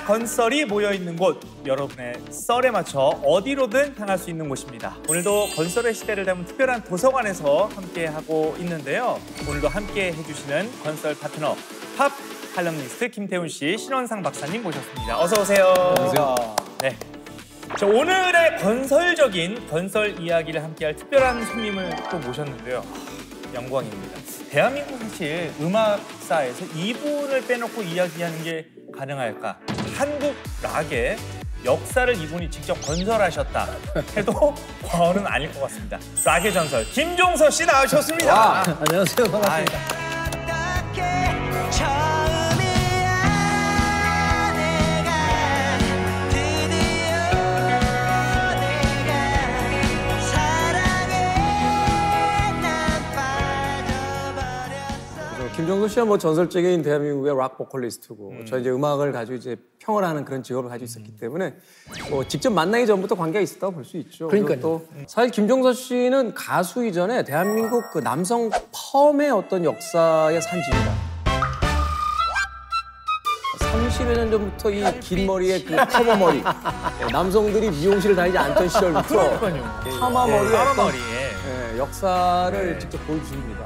건설이 모여있는 곳, 여러분의 썰에 맞춰 어디로든 향할 수 있는 곳입니다. 오늘도 건설의 시대를 담은 특별한 도서관에서 함께하고 있는데요. 오늘도 함께 해주시는 건설 파트너 팝 칼럼니스트 김태훈 씨, 신원상 박사님 모셨습니다. 어서 오세요. 안녕하세요. 네. 자, 오늘의 건설적인 건설 이야기를 함께할 특별한 손님을 또 모셨는데요. 영광입니다. 대한민국 사실 음악사에서 이분을 빼놓고 이야기하는 게 가능할까? 한국 락의 역사를 이분이 직접 건설하셨다 해도 과언은 아닐 것 같습니다. 락의 전설 김종서 씨 나오셨습니다. 안녕하세요. 반갑습니다. 김종서 씨は뭐 전설적인 대한민국의 락 보컬리스트고 저 이제 음악을 가지고 이제 평을 하는 그런 직업을 가지고 있었기 때문에 뭐 직접 만나기 전부터 관계가 있었다고 볼 수 있죠. 그러니까요. 또 사실 김종서 씨는 가수 이전에 대한민국 그 남성 펌의 어떤 역사의 산지입니다. 30여 년 전부터 이 긴 머리에 그 파마 머리, 남성들이 미용실을 다니지 않던 시절부터 파마 머리의 어떤 역사를 직접 보여주십니다.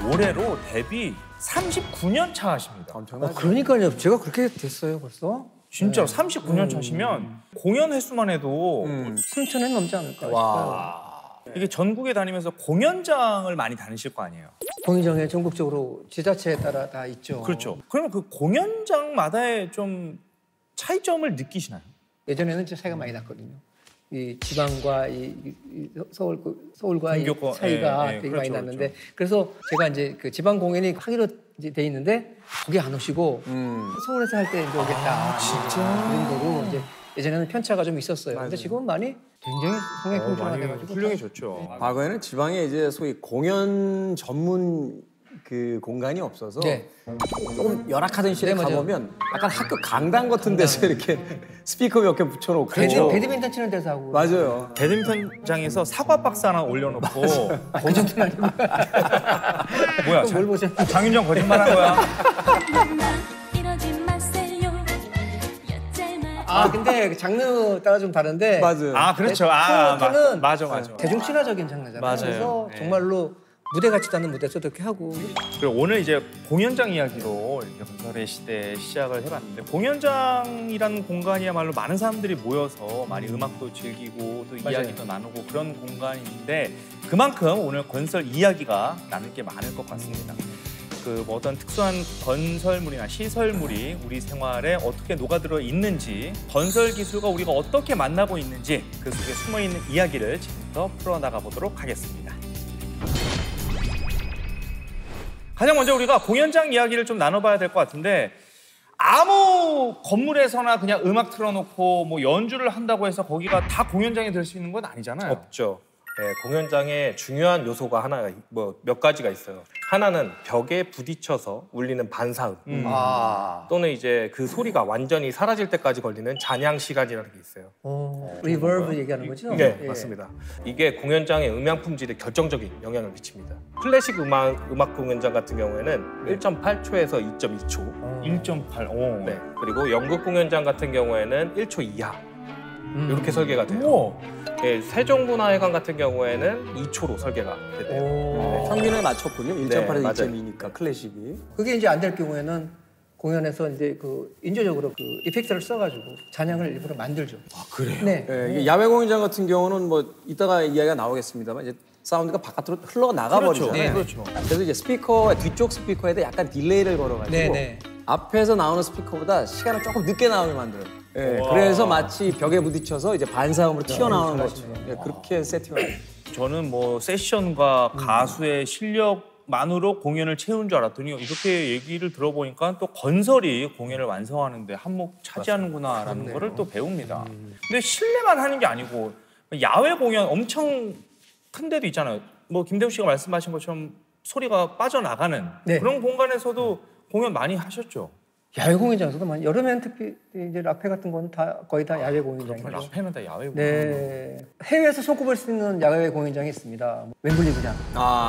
올해로 데뷔 39년 차 하십니다. 엄청나죠. 그러니까요. 제가 그렇게 됐어요, 벌써. 진짜로 39년 차시면 공연 횟수만 해도 3,000회 넘지 않을까 와. 싶어요. 이게 전국에 다니면서 공연장을 많이 다니실 거 아니에요? 공연장에 전국적으로 지자체에 따라 다 있죠. 그렇죠. 그러면 그 공연장마다의 좀 차이점을 느끼시나요? 예전에는 진짜 차이가 많이 났거든요. 이 지방과 이 서울과 이 근교권, 차이가 되게 그렇죠, 많이 났는데 그렇죠. 그래서 제가 이제 그 지방 공연이 하기로 이제 돼 있는데 거기 안 오시고 서울에서 할 때 이제 오겠다. 진짜? 그 정도로 이제 예전에는 편차가 좀 있었어요. 근데 지금은 많이 굉장히 성향이 풍부해가지고 좋죠. 과거에는 지방에 이제 소위 공연 전문 그 공간이 없어서 네. 조금 열악하던 시절에 네, 맞아요. 가보면 약간 학교 강당 같은 데서 이렇게 스피커 몇 개 붙여놓고 배드민턴 치는 데서 하고 맞아요. 배드민턴장에서 사과 박스 하나 올려놓고 그 정도는 아니고 뭐야? 뭘 보세요? 장윤정 거짓말한 거야? 근데 장르 따라 좀 다른데 맞아요. 아 그렇죠. 트로트는 맞아. 대중 친화적인 장르잖아요. 맞아요. 그래서 네. 정말로 무대 같지도 않은 무대에서도 이렇게 하고 그리고 오늘 이제 공연장 이야기로 이렇게 건설의 시대 시작을 해봤는데 공연장이라는 공간이야말로 많은 사람들이 모여서 많이 음악도 즐기고 또 맞아요. 이야기도 나누고 그런 공간인데 그만큼 오늘 건설 이야기가 나눌 게 많을 것 같습니다. 그 뭐 어떤 특수한 건설물이나 시설물이 우리 생활에 어떻게 녹아들어 있는지 건설 기술과 우리가 어떻게 만나고 있는지 그 속에 숨어있는 이야기를 지금부터 풀어나가 보도록 하겠습니다. 가장 먼저 우리가 공연장 이야기를 좀 나눠봐야 될 것 같은데 아무 건물에서나 그냥 음악 틀어놓고 뭐 연주를 한다고 해서 거기가 다 공연장이 될 수 있는 건 아니잖아요. 없죠. 네, 공연장에 중요한 요소가 하나가 뭐 몇 가지가 있어요. 하나는 벽에 부딪혀서 울리는 반사음 또는 이제 그 소리가 완전히 사라질 때까지 걸리는 잔향 시간이라는 게 있어요. 리버브 얘기하는 거죠? 네, 예. 맞습니다. 이게 공연장의 음향 품질에 결정적인 영향을 미칩니다. 클래식 음악 공연장 같은 경우에는 1.8초에서 2.2초. 1.8. 오. 네, 그리고 연극 공연장 같은 경우에는 1초 이하. 이렇게 설계가 돼요. 우와. 네, 세종문화회관 같은 경우에는 2초로 설계가 돼요. 평균을 맞췄군요. 1.8에서 맞아요. 2.2니까 클래식이. 그게 이제 안 될 경우에는 공연에서 이제 그 인조적으로 그 이펙트를 써가지고 잔향을 일부러 만들죠. 그래요? 네. 예, 이게 야외 공연장 같은 경우는 뭐 이따가 이야기가 나오겠습니다만 이제 사운드가 바깥으로 흘러나가 버리잖아요. 네, 그렇죠. 그래서 이제 스피커 뒤쪽 스피커에다 약간 딜레이를 걸어가지고 네. 앞에서 나오는 스피커보다 시간을 조금 늦게 나오게 만들어요. 예, 우와. 그래서 마치 벽에 부딪혀서 이제 반사음으로 튀어나오는 것처럼 예, 그렇게 세팅을 해요. 저는 뭐 세션과 가수의 실력만으로 공연을 채운 줄 알았더니 이렇게 얘기를 들어보니까 또 건설이 공연을 완성하는데 한몫 차지하는구나라는 거를 또 배웁니다. 근데 실내만 하는 게 아니고 야외 공연 엄청 큰 데도 있잖아요. 뭐 김대우 씨가 말씀하신 것처럼 소리가 빠져나가는 네. 그런 공간에서도 공연 많이 하셨죠? 야외 공연장에서도 많이 여름에는 특히 이제 락페 같은 건 다 거의 다 야외 공연장이죠. 락페는 다 야외 공연. 네. 해외에서 손꼽을 수 있는 야외 공연장이 있습니다. 웸블리 구장.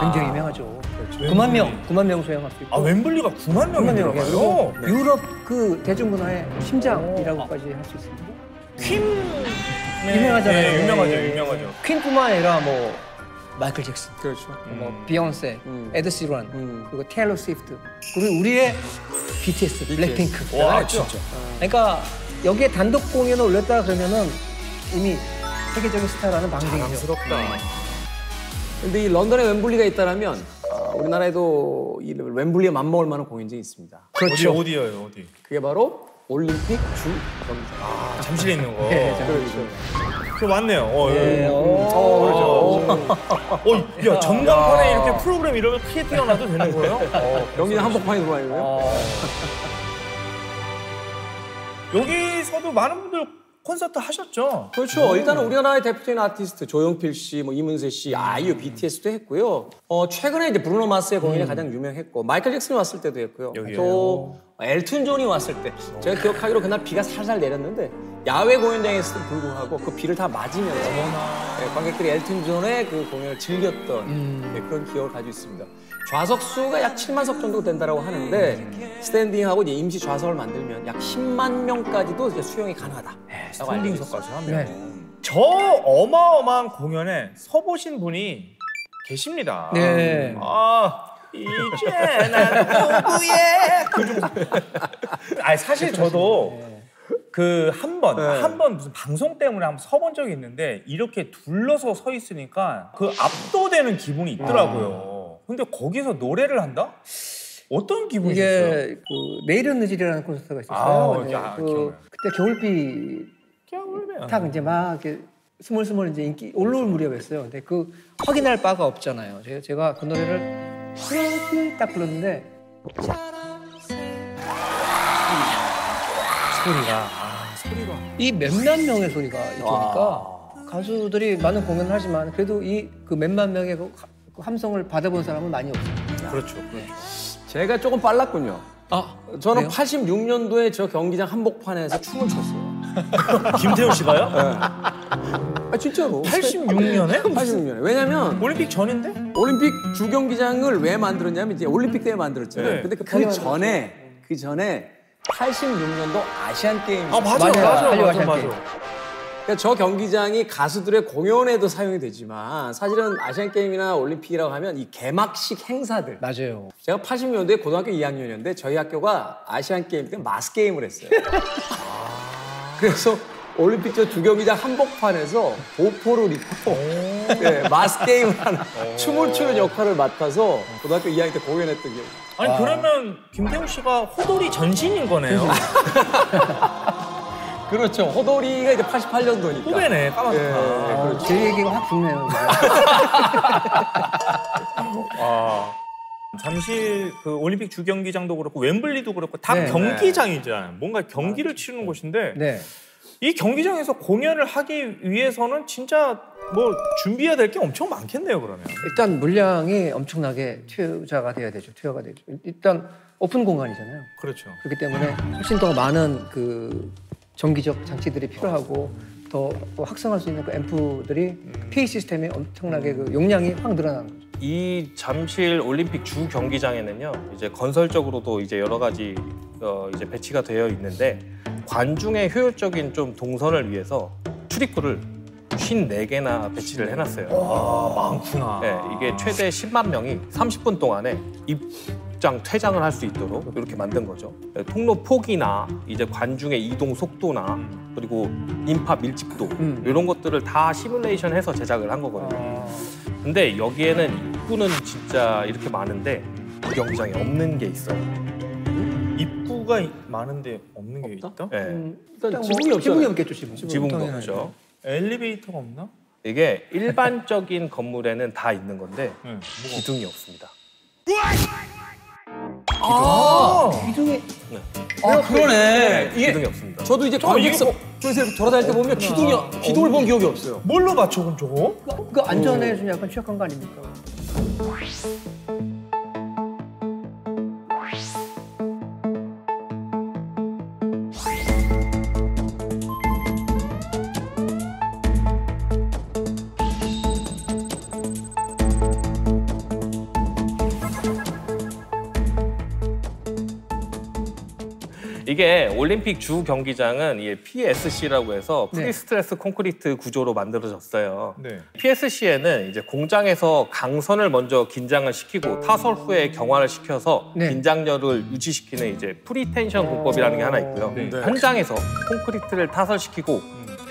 굉장히 유명하죠. 그렇죠. 9만 명 소양할 수 있고. 아, 웸블리가 9만 명이 9만 명이에요. 들어가요? 그리고 유럽 그 대중문화의 심장이라고까지 할 수 있습니다. 퀸 유명하잖아요. 네, 유명하죠, 예, 예. 유명하죠. 퀸뿐만 아니라 뭐 마이클 잭슨, 그렇죠. 뭐 비욘세, 에드 시런, 그리고 테일러 스위프트, 그리고 우리의 BTS, 블랙핑크. 와, 진짜. 그러니까 여기에 단독 공연을 올렸다 그러면은 이미 세계적인 스타라는 방증이죠. 자랑스럽다. 근데 이 런던에 웸블리가 있다라면 우리나라에도 이 웸블리에 맞먹을 만한 공연장이 있습니다. 그렇죠. 어디예요, 어디? 그게 바로 올림픽 주 경기장. 아, 잠실에 있는 거. 네, 그렇죠. 그 맞네요. 네, 그렇죠. 야, 전광판에 이렇게 프로그램 이러면 크게 태어나도 되는 거예요? 경기장 한복판에 들어와 있는 거예요? 여기서도 많은 분들 콘서트 하셨죠? 그렇죠. 일단은 우리나라의 대표적인 아티스트 조용필 씨, 뭐 이문세 씨, 아이유, BTS도 했고요. 최근에 이제 브루노 마스의 공연이 가장 유명했고 마이클 잭슨이 왔을 때도 했고요. 여기에요. 또 엘튼 존이 왔을 때 제가 기억하기로 그날 비가 살살 내렸는데 야외 공연장에서도 불구하고 그 비를 다 맞으면서 관객들이 엘튼 존의 그 공연을 즐겼던 그런 기억을 가지고 있습니다. 좌석 수가 약 7만 석 정도 된다고 하는데 스탠딩하고 이제 임시 좌석을 만들면 약 10만 명까지도 이제 수용이 가능하다. 스탠딩석까지 하면. 네. 저 어마어마한 공연에 서보신 분이 계십니다. 네. 아, 이제 난 누구의 아니 사실 저도 그 한 번 무슨 방송 때문에 한번 서본 적이 있는데 이렇게 둘러서 서 있으니까 그 압도되는 기분이 있더라고요. 근데 거기서 노래를 한다? 어떤 기분이셨어요? 이게 그 내일은 늦으리라는 콘서트가 있었어요. 기억나요. 그때 겨울비 딱 이제 막 이렇게 스멀스멀 이제 인기 올라올 무렵이었어요. 근데 그 확인할 바가 없잖아요. 제가 그 노래를 딱 불렀는데 소리가 이 몇만 명의 소리가 있으니까 가수들이 많은 공연을 하지만 그래도 이 그 몇만 명의 그 함성을 받아본 사람은 많이 없어요. 그렇죠. 제가 조금 빨랐군요. 저는 그래요? 86년도에 저 경기장 한복판에서 춤을 췄어요. 김태훈 씨가요? 아 진짜로. 86년에? 86년에. 왜냐면 올림픽 전인데? 올림픽 주경기장을 왜 만들었냐면 이제 올림픽 때문에 만들었잖아요. 네. 근데 그 전에 86년도 아시안 게임. 맞아요. 그러니까 저 경기장이 가수들의 공연에도 사용이 되지만 사실은 아시안 게임이나 올림픽이라고 하면 이 개막식 행사들. 맞아요. 제가 80년도에 고등학교 2학년이었는데 저희 학교가 아시안 게임 때 마스 게임을 했어요. 그래서 올림픽 저 주경기장 한복판에서 보포를 입고 마스 게임을 하는 춤을 추는 역할을 맡아서 고등학교 2학년 때 공연했던 기억이. 아니 그러면 김태훈 씨가 호돌이 전신인 거네요. 그렇죠. 호돌이가 이제 88년도니까. 후배네, 까맣다. 제 얘기가 확 죽네요. 잠실 그 올림픽 주경기장도 그렇고 웸블리도 그렇고 다 네. 경기장이잖아요. 뭔가 경기를 치르는 곳인데 네. 이 경기장에서 공연을 하기 위해서는 진짜 뭐 준비해야 될 게 엄청 많겠네요, 그러면. 일단 물량이 엄청나게 투자가 돼야 되죠. 투여가 되죠. 일단 오픈 공간이잖아요. 그렇죠. 그렇기 때문에 훨씬 더 많은 그 전기적 장치들이 필요하고 더 확성할 수 있는 그 앰프들이 PA 시스템이 엄청나게 그 용량이 확 늘어나는 거죠. 이 잠실 올림픽 주 경기장에는요, 이제 건설적으로도 이제 여러 가지 이제 배치가 되어 있는데 관중의 효율적인 좀 동선을 위해서 출입구를 54개나 배치를 해놨어요. 많구나. 네, 이게 최대 10만 명이 30분 동안에 입장, 퇴장을 할 수 있도록 이렇게 만든 거죠. 네, 통로 폭이나 이제 관중의 이동 속도나 그리고 인파 밀집도 이런 것들을 다 시뮬레이션해서 제작을 한 거거든요. 근데 여기에는 입구는 진짜 이렇게 많은데 이 경기장에 없는 게 있어요. 입구가 많은데 없는 게 있다? 네, 일단 지붕이 없잖아요. 지붕이 없겠죠, 지붕. 지붕도 당연하죠. 없죠. 엘리베이터가 없나? 이게 일반적인 건물에는 다 있는 건데 기둥이 없습니다. 기둥이 그러네. 기둥이 없습니다. 저도 이제 관객석에서 이렇게 돌아다닐 때 보면 기둥을 본 기억이 없어요. 뭘로 맞춰 그럼 저거? 그 안전에 좀 약간 취약한 거 아닙니까? 이게 올림픽 주 경기장은 이게 PSC라고 해서 프리스트레스 콘크리트 구조로 만들어졌어요. 네. PSC에는 이제 공장에서 강선을 먼저 긴장을 시키고 타설 후에 경화를 시켜서 긴장력을 유지시키는 이제 프리텐션 공법이라는 게 하나 있고요. 현장에서 콘크리트를 타설시키고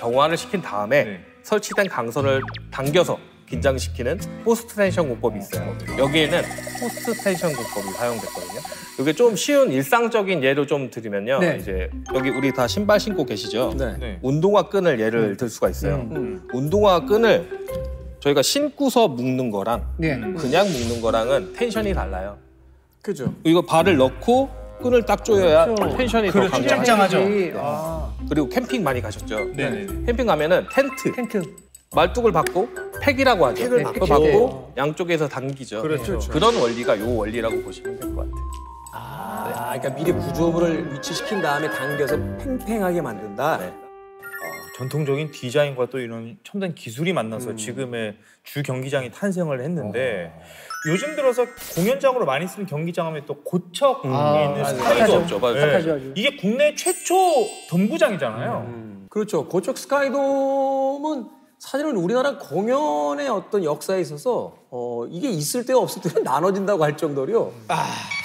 경화를 시킨 다음에 설치된 강선을 당겨서 긴장시키는 포스트 텐션 공법이 있어요. 여기에는 포스트 텐션 공법이 사용됐거든요. 이게 좀 쉬운 일상적인 예로 좀 드리면요. 이제 여기 우리 다 신발 신고 계시죠? 운동화 끈을 예를 들 수가 있어요. 운동화 끈을 저희가 신고서 묶는 거랑 그냥 묶는 거랑은 텐션이 달라요. 그죠. 이거 발을 넣고 끈을 딱 조여야 텐션이 더 짱짱하죠. 그리고 캠핑 많이 가셨죠? 캠핑 가면은 텐트. 말뚝을 받고 팩이라고 하죠. 팩을 받고 양쪽에서 당기죠. 그런 원리가 요 원리라고 보시면 될 것 같아요. 그러니까 미리 구조물을 위치시킨 다음에 당겨서 팽팽하게 만든다. 전통적인 디자인과 또 이런 첨단 기술이 만나서 지금의 주 경기장이 탄생을 했는데 요즘 들어서 공연장으로 많이 쓰는 경기장 하면 또 고척에 있는 스카이돔 없죠. 맞아요. 이게 국내 최초 덤구장이잖아요. 그렇죠. 고척 스카이돔은 사실은 우리나라 공연의 어떤 역사에 있어서 이게 있을 때와 없을 때는 나눠진다고 할 정도로요.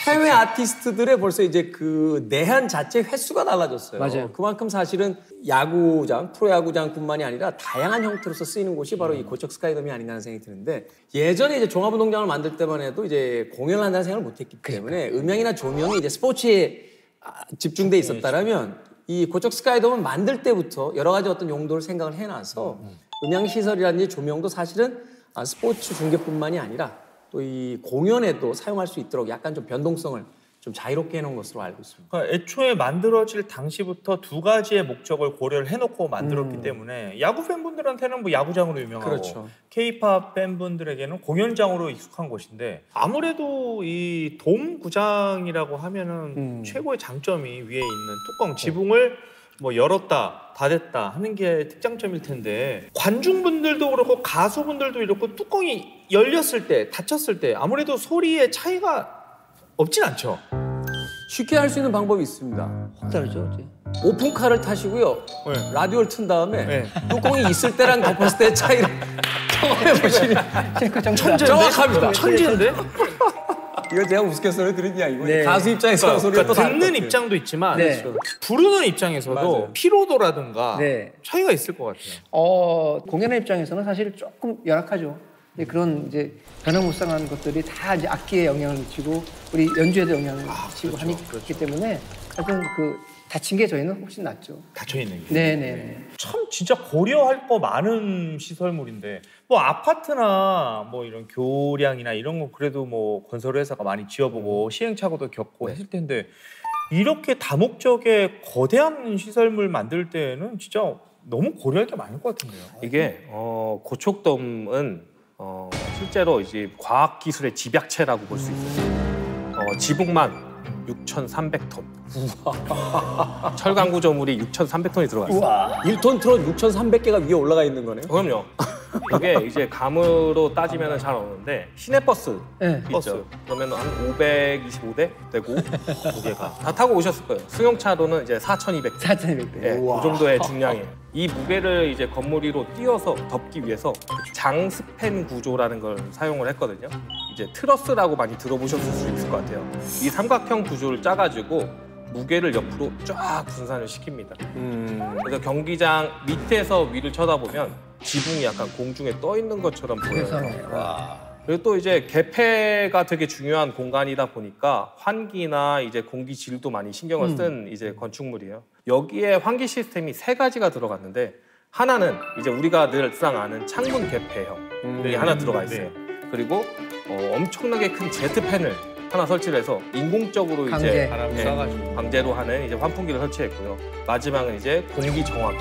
해외 아티스트들의 벌써 이제 그 내한 자체 횟수가 달라졌어요. 맞아요. 그만큼 사실은 야구장, 프로야구장뿐만이 아니라 다양한 형태로서 쓰이는 곳이 바로 이 고척 스카이돔이 아닌가 하는 생각이 드는데 예전에 이제 종합운동장을 만들 때만 해도 이제 공연을 한다는 생각을 못했기 때문에 음향이나 조명이 이제 스포츠에 집중돼 있었다라면 이 고척 스카이돔을 만들 때부터 여러 가지 어떤 용도를 생각을 해놔서 음향 시설이라든지 조명도 사실은 스포츠 중계뿐만이 아니라 또 이 공연에도 사용할 수 있도록 약간 좀 변동성을 좀 자유롭게 해놓은 것으로 알고 있습니다. 그러니까 애초에 만들어질 당시부터 두 가지의 목적을 고려를 해놓고 만들었기 때문에 야구 팬분들한테는 뭐 야구장으로 유명하고 K-팝 팬분들에게는 공연장으로 익숙한 곳인데 아무래도 이 돔구장이라고 하면은 최고의 장점이 위에 있는 뚜껑 지붕을 뭐 열었다 닫았다 하는 게 특장점일 텐데 관중분들도 그렇고 가수분들도 이렇고 뚜껑이 열렸을 때 닫혔을 때 아무래도 소리의 차이가 없진 않죠. 쉽게 할 수 있는 방법이 있습니다. 확 다르죠. 오픈카를 타시고요. 라디오를 튼 다음에 뚜껑이 있을 때랑 덮었을 때의 차이를 경험해 보시면 정확합니다. 천재인데? 이거 제가 우스갯소리 드린 게 아니고 가수 입장에서 소리가 또 듣는 입장도 있지만 부르는 입장에서도 피로도라든가 차이가 있을 것 같아요. 공연의 입장에서는 사실 조금 열악하죠. 그런 이제 변화무쌍한 것들이 다 이제 악기에 영향을 미치고 우리 연주에도 영향을 미치고 하기 때문에 하여튼 그 다친 게 저희는 훨씬 낫죠. 닫혀 있는 게. 네네. 참 진짜 고려할 거 많은 시설물인데 뭐 아파트나 뭐 이런 교량이나 이런 거 그래도 뭐 건설회사가 많이 지어보고 시행착오도 겪고 했을 텐데 이렇게 다목적의 거대한 시설물 만들 때는 진짜 너무 고려할 게 많을 것 같은데요. 이게 고척돔은 실제로 이제 과학기술의 집약체라고 볼 수 있어요. 지붕만 6,300톤. 철강 구조물이 6,300톤이 들어가 있어요. 1톤 트롯 6,300개가 위에 올라가 있는 거네요. 그럼요. 이게 이제 감으로 따지면 잘 오는데 시내버스 있죠. 그러면 한 525대 되고 무게가 다 타고 오셨을 거예요. 승용차로는 이제 4,200대. 4,200대. 네, 그 정도의 중량이에요. 이 무게를 이제 건물 위로 띄워서 덮기 위해서 장스팬 구조라는 걸 사용을 했거든요. 이제 트러스라고 많이 들어보셨을 수 있을 것 같아요. 이 삼각형 구조를 짜가지고 무게를 옆으로 쫙 분산을 시킵니다. 그래서 경기장 밑에서 위를 쳐다보면 지붕이 약간 공중에 떠 있는 것처럼 보여요. 그리고 또 이제 개폐가 되게 중요한 공간이다 보니까 환기나 이제 공기 질도 많이 신경을 쓴 이제 건축물이에요. 여기에 환기 시스템이 3가지가 들어갔는데 하나는 이제 우리가 늘상 아는 창문 개폐형이 하나 들어가 있어요. 그리고 엄청나게 큰 제트팬을 하나 설치를 해서 인공적으로 이제 바람을 쏴가지고 강제로 하는 이제 환풍기를 설치했고요. 마지막은 이제 공기 정화기.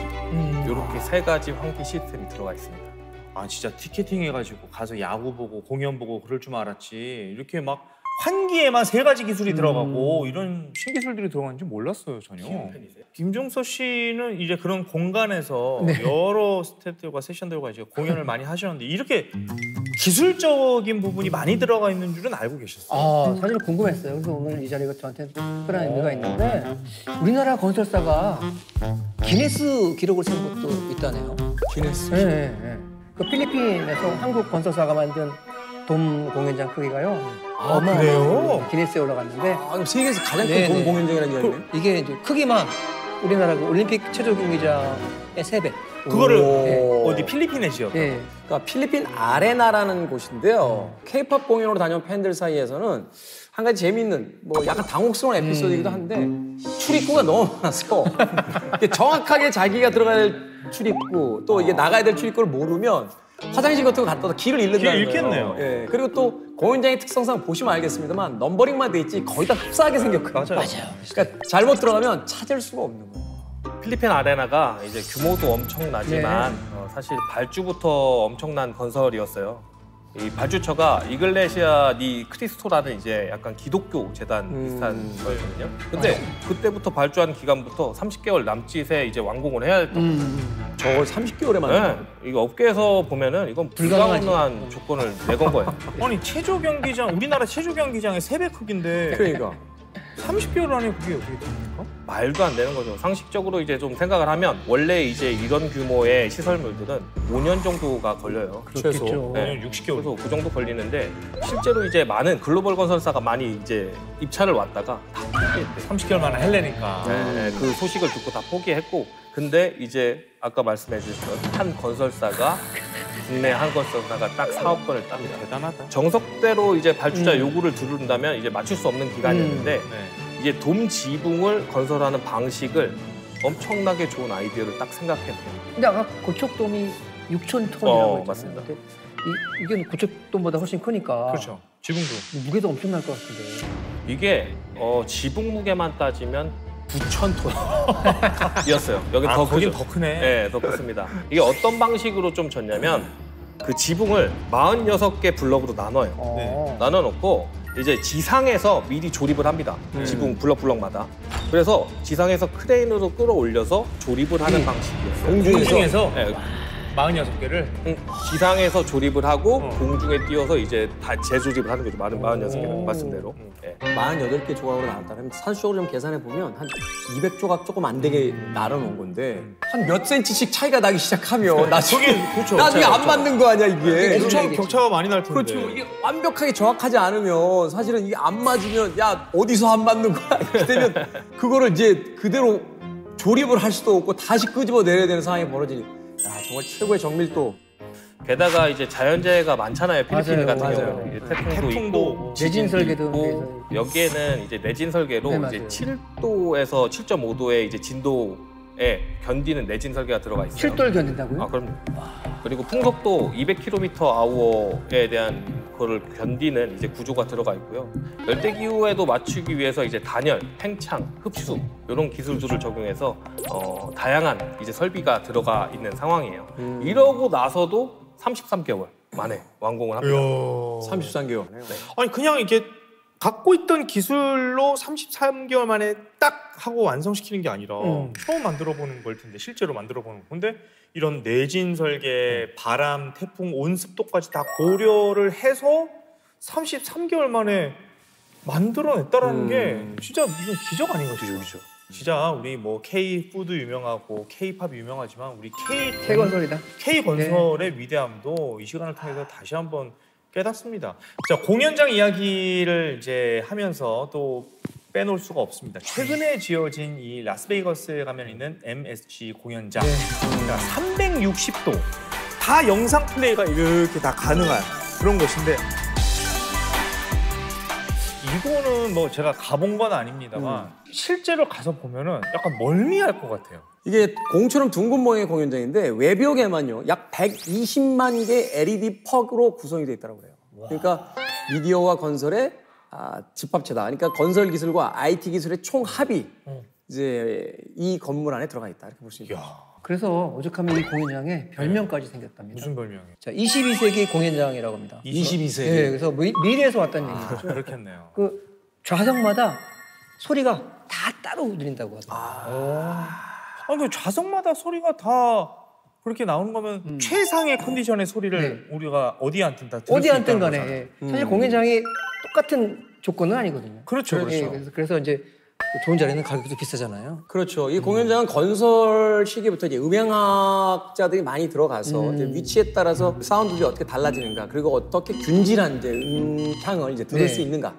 이렇게 3가지 환기 시스템이 들어가 있습니다. 아 진짜 티켓팅 해가지고 가서 야구 보고 공연 보고 그럴 줄 알았지 이렇게 막 환기에만 3가지 기술이 들어가고 이런 신기술들이 들어가는지 몰랐어요 전혀. 김종서 씨는 이제 그런 공간에서 여러 스태프들과 세션들과 이제 공연을 많이 하셨는데 이렇게 기술적인 부분이 많이 들어가 있는 줄은 알고 계셨어요. 사실 궁금했어요. 그래서 오늘 이 자리가 저한테 특별한 의미가 있는데 우리나라 건설사가 기네스 기록을 세운 것도 있다네요. 기네스. 네. 그 필리핀에서 한국 건설사가 만든 돔 공연장 크기가요. 그래요? 기네스에 올라갔는데 그럼 세계에서 가장 큰 네네. 돔 공연장이라는 이야기네. 이게 이제 크기만 우리나라 그 올림픽 체조 경기장의 3배. 그거를 네. 어디 필리핀에 지었다. 예. 그러니까 필리핀 아레나라는 곳인데요. 케이팝 공연으로 다녀온 팬들 사이에서는 한 가지 재미있는 뭐 약간 당혹스러운 에피소드이기도 한데 출입구가 너무 많아서 이게 정확하게 자기가 들어가야 될 출입구 또 이게 나가야 될 출입구를 모르면 화장실 같은 거 갔다 와서 길을 잃는다는 길 거예요. 잃겠네요. 예. 그리고 또 공연장의 특성상 보시면 알겠습니다만 넘버링만 돼 있지 거의 다 흡사하게 생겼거든요. 맞아요. 그러니까 잘못 들어가면 찾을 수가 없는 거예요. 필리핀 아레나가 이제 규모도 엄청나지만 사실 발주부터 엄청난 건설이었어요. 이 발주처가 이글레시아 디 크리스토라는 이제 약간 기독교 재단 비슷한 거였거든요. 근데 그때부터 발주한 기간부터 30개월 남짓에 이제 완공을 해야 했던 저걸 30개월에 만든 네, 이거 업계에서 보면은 이건 불가능한 조건을 내건 거예요. 아니 체조 경기장 우리나라 체조 경기장의 3배 크기인데 그러니까 30개월 안에 그게 어떻게 됩니까? 말도 안 되는 거죠. 상식적으로 이제 좀 생각을 하면 원래 이제 이런 규모의 시설물들은 5년 정도가 걸려요. 그렇겠죠. 최소 네. 60개월. 그래서 그 정도 걸리는데 실제로 이제 많은 글로벌 건설사가 많이 이제 입찰을 왔다가 다 포기했대요. 30개월 만에 할래니까. 네, 그 소식을 듣고 다 포기했고 근데 이제 아까 말씀해 주셨던 한 건설사가 국내 한 건설사가 딱 사업권을 땁니다. 대단하다. 정석대로 이제 발주자 요구를 들은다면 이제 맞출 수 없는 기간이었는데 네. 이제 돔 지붕을 건설하는 방식을 엄청나게 좋은 아이디어를 딱 생각했대요. 근데 아까 고척돔이 6,000톤이라고 했잖아요. 맞습니다. 근데 이게 고척돔보다 훨씬 크니까 그렇죠. 지붕도. 무게도 엄청날 것 같은데. 이게 지붕 무게만 따지면 9,000톤이었어요. 여기 더 거긴 크죠? 더 크네. 네, 더 크습니다. 이게 어떤 방식으로 좀 졌냐면 그 지붕을 46개 블럭으로 나눠요. 네. 나눠놓고 이제 지상에서 미리 조립을 합니다. 지붕 블럭마다. 그래서 지상에서 크레인으로 끌어올려서 조립을 하는 방식이었어요. 공중에서 네, 46개를 지상에서 조립을 하고 공중에 띄워서 이제 다 재조립을 하는 거죠. 46개는 말씀대로. 네. 48개 조각으로 나왔다면 산수적으로 좀 계산해 보면 한 200조각 조금 안 되게 나눠놓은 건데 한 몇 센치씩 차이가 나기 시작하면 나중에 그렇죠. 나중에 안 맞는 거 아니야 이게. 격차가 많이 날 텐데. 그렇죠. 이게 완벽하게 정확하지 않으면 사실은 이게 안 맞으면 야 어디서 안 맞는 거야 이렇게 되면 그거를 이제 그대로 조립을 할 수도 없고 다시 끄집어 내려야 되는 상황이 벌어지니. 야 정말 최고의 정밀도. 게다가 이제 자연재해가 많잖아요. 필리핀 맞아요, 같은 맞아요. 경우는. 태풍도 태풍도 있고, 내진 설계도 있고, 여기에는 이제 내진 설계로 네, 이제 맞아요. 7도에서 7.5도의 이제 진도에 견디는 내진 설계가 들어가 있어요. 7도를 견딘다고요? 아, 그럼요. 그리고 풍속도 200km/h에 대한 거를 견디는 이제 구조가 들어가 있고요. 열대 기후에도 맞추기 위해서 이제 단열, 팽창, 흡수 이런 기술들을 적용해서 다양한 이제 설비가 들어가 있는 상황이에요. 이러고 나서도 33개월 만에 완공을 합니다. 33개월. 아니 그냥 이게 갖고 있던 기술로 33개월 만에 딱 하고 완성시키는 게 아니라 처음 만들어보는 걸 텐데 실제로 만들어보는 거. 근데 이런 내진 설계, 바람, 태풍, 온습도까지 다 고려를 해서 33개월 만에 만들어냈다라는 게 진짜 이건 기적 아닌가요? 기적이죠. 진짜 우리 뭐 K 푸드 유명하고 K 팝 유명하지만 우리 K 건설이다. K 건설의 위대함도 이 시간을 통해서 다시 한번 깨닫습니다. 자, 공연장 이야기를 이제 하면서 또 빼놓을 수가 없습니다. 최근에 지어진 이 라스베이거스에 가면 있는 MSG 공연장. 자, 360도 다 영상 플레이가 이렇게 다 가능한 그런 곳인데 이거는 뭐 제가 가본 건 아닙니다만 실제로 가서 보면은 약간 멀미할 것 같아요. 이게 공처럼 둥근 모양의 공연장인데 외벽에만요 약 120만 개 LED 퍽으로 구성이 되어 있다고 그래요. 그러니까 미디어와 건설의 집합체다. 그러니까 건설 기술과 IT 기술의 총합이 이제 이 건물 안에 들어가 있다 이렇게 볼 수 있죠. 그래서 오죽하면 이 공연장에 별명까지 생겼답니다. 무슨 별명이에요? 자, 22세기 공연장이라고 합니다. 22세기. 네, 그래서 미래에서 왔다는 얘기죠. 그렇겠네요. 그 좌석마다 소리가 다 따로 들린다고 하더라고요. 아니 그 좌석마다 소리가 다 그렇게 나오는 거면 최상의 컨디션의 소리를 우리가 어디 앉든 다 들을 어디 수 앉든 있다는 간에 거잖아요. 사실 공연장이 똑같은 조건은 아니거든요. 그렇죠, 그렇죠. 그래서 이제 좋은 자리는 가격도 비싸잖아요. 그렇죠. 이 공연장은 건설 시기부터 이제 음향학자들이 많이 들어가서 이제 위치에 따라서 사운드들이 어떻게 달라지는가, 그리고 어떻게 균질한 이제 음향을 이제 들을 네. 수 있는가.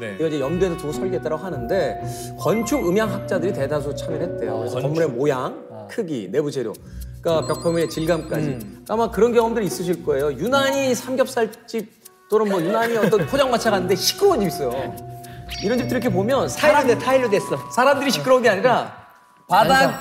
네. 이거 이제 염두에 두고 설계했다고 하는데 건축 음향학자들이 대다수 참여를 했대요. 그래서 건물의 모양, 크기, 내부 재료, 그러니까 벽표면의 질감까지. 아마 그런 경험들이 있으실 거예요. 유난히 삼겹살집 또는 뭐 유난히 어떤 포장마차 갔는데 시끄러운 집 있어요. 이런 집들 이렇게 보면 타일로 됐어. 사람들이 시끄러운 게 아니라 바닥,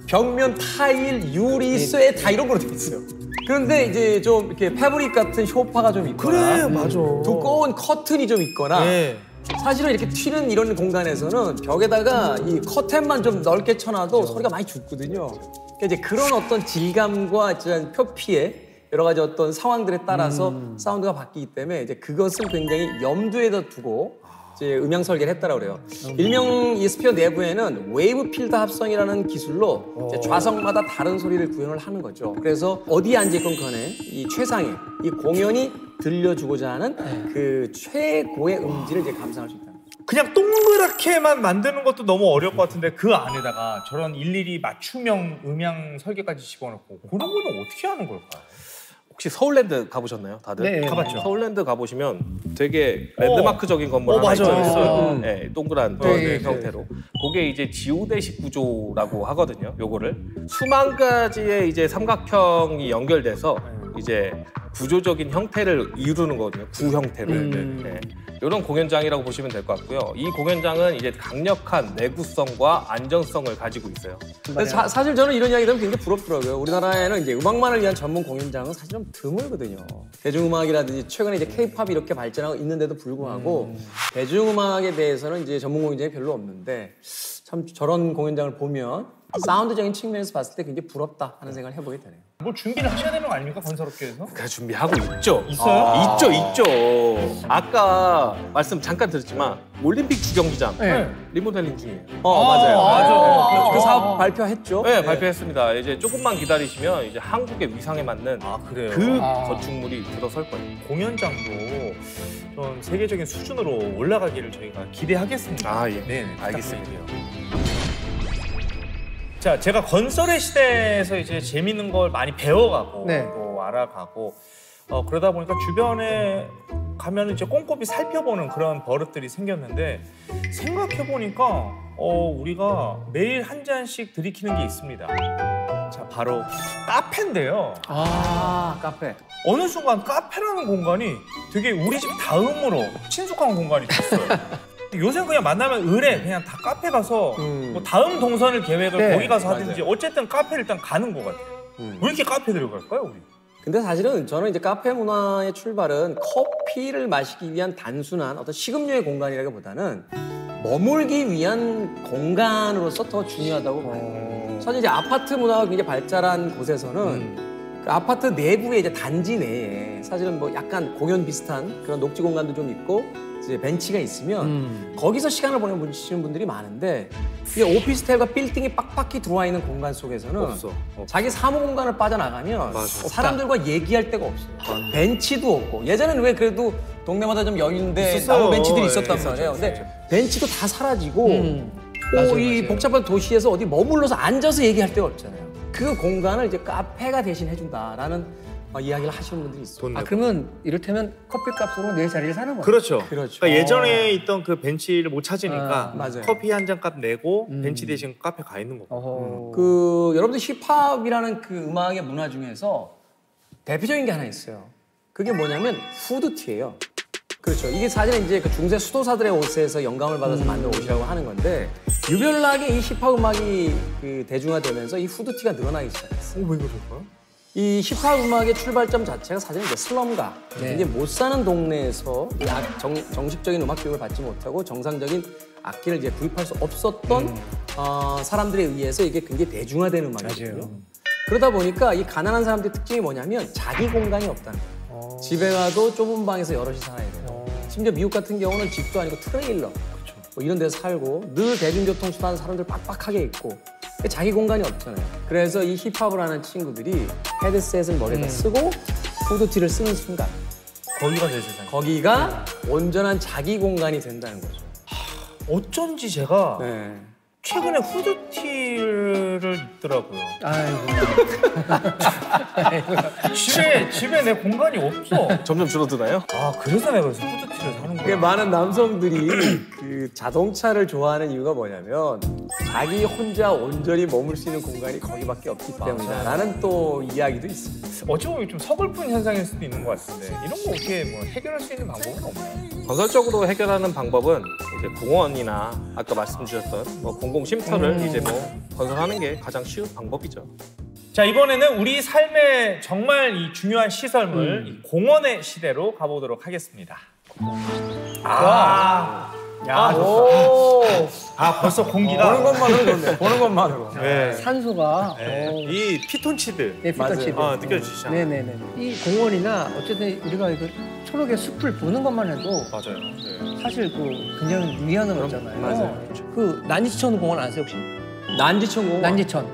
벽면, 타일, 유리, 쇠 다 이런 걸로 돼 있어요. 그런데 이제 좀 이렇게 패브릭 같은 소파가 좀 있거나 그래, 맞아. 두꺼운 커튼이 좀 있거나 네. 사실은 이렇게 튀는 이런 공간에서는 벽에다가 이 커튼만 좀 넓게 쳐놔도 소리가 많이 죽거든요. 그러니까 이제 그런 어떤 질감과 이제 표피에 여러 가지 어떤 상황들에 따라서 사운드가 바뀌기 때문에 이제 그것을 굉장히 염두에다 두고 이제 음향 설계를 했다라고 그래요. 일명 이 스피어 내부에는 웨이브 필드 합성이라는 기술로 이제 좌석마다 다른 소리를 구현을 하는 거죠. 그래서 어디에 앉아있건 간에 이 최상의 이 공연이 들려주고자 하는 그 최고의 음질을 이제 감상할 수 있다. 그냥 동그랗게만 만드는 것도 너무 어려울 것 같은데 그 안에다가 저런 일일이 맞춤형 음향 설계까지 집어넣고 그런 거는 어떻게 하는 걸까요? 혹시 서울랜드 가보셨나요, 다들? 네, 가봤죠. 서울랜드 가보시면 되게 랜드마크적인 건물 하나 맞아요. 있어요. 네, 동그란 네, 형태로. 그게 이제 지우대식 구조라고 하거든요. 요거를 수만 가지의 이제 삼각형이 연결돼서 이제 구조적인 형태를 이루는 거거든요. 구 형태를. 네. 이런 공연장이라고 보시면 될 것 같고요. 이 공연장은 이제 강력한 내구성과 안정성을 가지고 있어요. 그래서 사실 저는 이런 이야기 들으면 굉장히 부럽더라고요. 우리나라에는 이제 음악만을 위한 전문 공연장은 사실 좀 드물거든요. 대중음악이라든지 최근에 이제 케이팝이 이렇게 발전하고 있는데도 불구하고 대중음악에 대해서는 이제 전문 공연장이 별로 없는데 참 저런 공연장을 보면 사운드적인 측면에서 봤을 때 굉장히 부럽다 하는 생각을 해보게 되네요. 뭐 준비를 하셔야 되는 거 아닙니까, 건설업계에서? 그 준비하고 있죠. 있어요? 있죠. 아까 말씀 잠깐 드렸지만 올림픽 주경기장 리모델링 중이에요. 맞아요. 맞아. 그 사업 발표했죠. 네, 발표했습니다. 이제 조금만 기다리시면 이제 한국의 위상에 맞는 그래요? 그 건축물이 들어설 거예요. 공연장도 좀 세계적인 수준으로 올라가기를 저희가 기대하겠습니다. 예. 네, 알겠습니다. 자, 제가 건설의 시대에서 이제 재밌는 걸 많이 배워가고 네. 또 알아가고 그러다 보니까 주변에 가면 이제 꼼꼼히 살펴보는 그런 버릇들이 생겼는데 생각해 보니까 우리가 매일 한 잔씩 들이키는 게 있습니다. 자, 바로 카페인데요. 카페. 어느 순간 카페라는 공간이 되게 우리 집 다음으로 친숙한 공간이 됐어요. 요새는 그냥 만나면 의뢰 그냥 다 카페 가서 뭐 다음 동선을 계획을 네, 거기 가서 하든지 맞아요. 어쨌든 카페를 일단 가는 것 같아요. 왜 이렇게 카페들을 갈까요, 우리? 근데 사실은 저는 이제 카페 문화의 출발은 커피를 마시기 위한 단순한 어떤 식음료의 공간이라기보다는 머물기 위한 공간으로서 더 중요하다고 봐요. 사실 이제 아파트 문화가 굉장히 발달한 곳에서는 그 아파트 내부에 이제 단지 내에 사실은 뭐 약간 공연 비슷한 그런 녹지 공간도 좀 있고 이제 벤치가 있으면 거기서 시간을 보내시는 분들이 많은데 이 오피스텔과 빌딩이 빡빡히 들어와 있는 공간 속에서는 없어. 자기 사무 공간을 빠져나가면 사람들과 얘기할 데가 없어요. 벤치도 없고 예전에는 왜 그래도 동네마다 좀 여유인데 있었어요. 나무 벤치들이 있었단 있었죠, 말이에요. 근데 있었죠. 벤치도 다 사라지고 맞아요, 이 맞아요. 복잡한 도시에서 어디 머물러서 앉아서 얘기할 데가 없잖아요. 그 공간을 이제 카페가 대신 해준다라는 이야기를 하시는 분들이 있어요. 그러면 이를테면 커피값으로 내 자리를 사는 거예요. 그렇죠. 그렇죠. 그러니까 예전에 있던 그 벤치를 못 찾으니까 맞아요. 커피 한 잔 값 내고 벤치 대신 카페 가 있는 거고. 어허. 여러분들 힙합이라는 그 음악의 문화 중에서 대표적인 게 하나 있어요. 그게 뭐냐면 후드티예요. 그렇죠. 이게 사실은 이제 그 중세 수도사들의 옷에서 영감을 받아서 만든 옷이라고 하는 건데 유별나게 이 힙합 음악이 그 대중화되면서 이 후드티가 늘어나기 시작했어요. 왜 그럴까요? 이 힙합 음악의 출발점 자체가 사실은 이제 슬럼가, 네. 이제 못 사는 동네에서 이 정식적인 음악 교육을 받지 못하고 정상적인 악기를 이제 구입할 수 없었던 사람들에 의해서 이게 굉장히 대중화된 음악이거든요. 맞아요. 그러다 보니까 이 가난한 사람들의 특징이 뭐냐면 자기 공간이 없다는 거예요. 집에 가도 좁은 방에서 여럿이 살아야 돼요. 심지어 미국 같은 경우는 집도 아니고 트레일러 뭐 이런 데서 살고 늘 대중교통 수단 사람들 빡빡하게 있고 자기 공간이 없잖아요. 그래서 이 힙합을 하는 친구들이 헤드셋을 머리에다 쓰고 후드티를 쓰는 순간 거기가 내 세상. 거기가 온전한 자기 공간이 된다는 거죠. 어쩐지 제가 네. 최근에 후드티를 입더라고요. 아이고. 집에 내 공간이 없어. 점점 줄어드나요? 아 그래서 내가 그래서 후드티를 사는 그게 거야. 많은 남성들이 그 자동차를 좋아하는 이유가 뭐냐면 자기 혼자 온전히 머물 수 있는 공간이 거기밖에 없기 때문이다라는 또 이야기도 있습니다. 어찌 보면 좀 서글픈 현상일 수도 있는 것 같은데 이런 거 어떻게 뭐 해결할 수 있는 방법은 없나요? 건설적으로 해결하는 방법은 이제 공원이나 아까 말씀 주셨던 뭐 공공 쉼터를 이제 뭐 건설하는 게 가장 쉬운 방법이죠. 자 이번에는 우리 삶의 정말 이 중요한 시설물 이 공원의 시대로 가보도록 하겠습니다. 벌써 공기가 보는 것만으로 좋네. 보는 것만으로. 네. 산소가 이 피톤치드 네, 피톤치드. 느껴지시죠? 네네네. 이 공원이나 어쨌든 우리가 이거 초록의 숲을 보는 것만 해도 맞아요. 네. 사실 그 굉장히 유의하는 거잖아요. 맞아요. 그 난지천 공원 아세요 혹시? 난지천 공원. 난지천.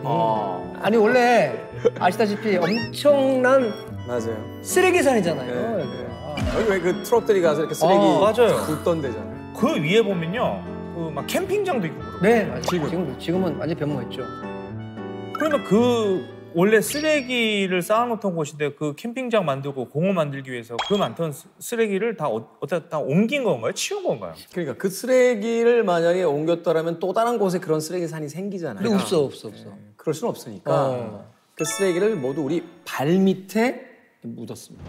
아니 원래 아시다시피 엄청난 맞아요. 쓰레기산이잖아요. 네, 여기가. 여기 왜 그 트럭들이 가서 이렇게 쓰레기 맞아요. 굽던 데잖아요. 그 위에 보면요, 그 막 캠핑장도 있고 그러고. 네, 맞아요. 지금은 완전 변모했죠. 그러면 그 원래 쓰레기를 쌓아놓던 곳인데 그 캠핑장 만들고 공원 만들기 위해서 그 많던 쓰레기를 다 어디다 다 옮긴 건가요? 치운 건가요? 그러니까 그 쓰레기를 만약에 옮겼더라면 또 다른 곳에 그런 쓰레기산이 생기잖아요. 근데 없어. 그럴 수는 없으니까 그 쓰레기를 모두 우리 발 밑에 묻었습니다.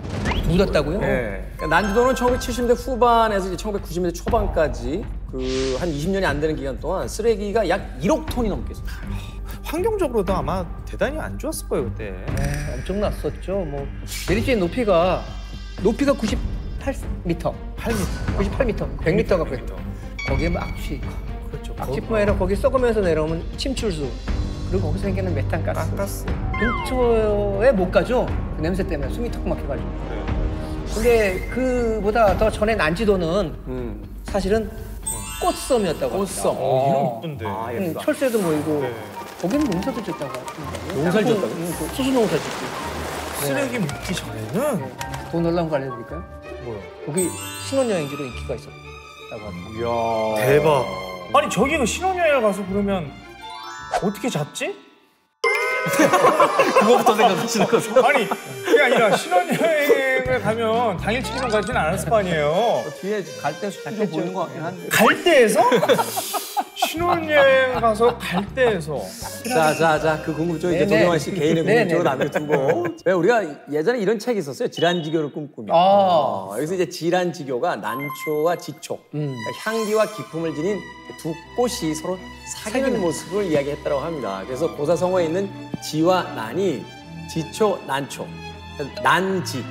묻었다고요? 네. 그러니까 난지도는 1970년대 후반에서 이제 1990년대 초반까지 그 한 20년이 안 되는 기간 동안 쓰레기가 약 1억 톤이 넘게 있었어요. 환경적으로도 아마 대단히 안 좋았을 거예요 그때. 네, 엄청났었죠. 뭐 내리쬐 높이가 98m, 8m, 98m, 100m가 그랬죠. 거기에 뭐 악취. 그렇죠. 악취뿐 아니라 거기 썩으면서 내려오면 침출수. 그리고 거기서 생기는 메탄가스. 가스. 근처에 못 가죠. 그 냄새 때문에 숨이 턱 막혀가지고. 근데 그보다 더 전에 난지도는 사실은 꽃섬이었다고 합니다. 꽃섬. 이런 이쁜데. 철새도 모이고 네. 거기는 농사도 짓다고 합니다. 농사를 땅콩, 짓다고요? 수수 농사 짓고. 쓰레기 묻기 전에는 더 놀라운 거 알려드릴까요? 뭐요? 거기 신혼여행지로 인기가 있었다고 합니다. 이야. 대박. 아니 저기 그 신혼여행을 가서 그러면 어떻게 잤지? 그거부터 생각하시는 거죠? 아니 그게 아니라 신혼여행을 가면 당일치기로 가지는 않았을 거 아니에요. 뒤에 갈대 숲이 좀 보이는 것 같긴 한데. 갈대에서? 신혼여행 가서 갈대에서. 자, 그 궁금증 이제 네네. 조경환 씨 개인의 궁금증으로 네네. 남겨두고. 왜 우리가 예전에 이런 책이 있었어요. 질환지교를 꿈꾸며. 여기서 이제 질환지교가 난초와 지초, 그러니까 향기와 기품을 지닌 두 꽃이 서로 사귀는 모습을 이야기했다고 합니다. 그래서 고사성어에 있는 지와 난이 지초, 난초, 난지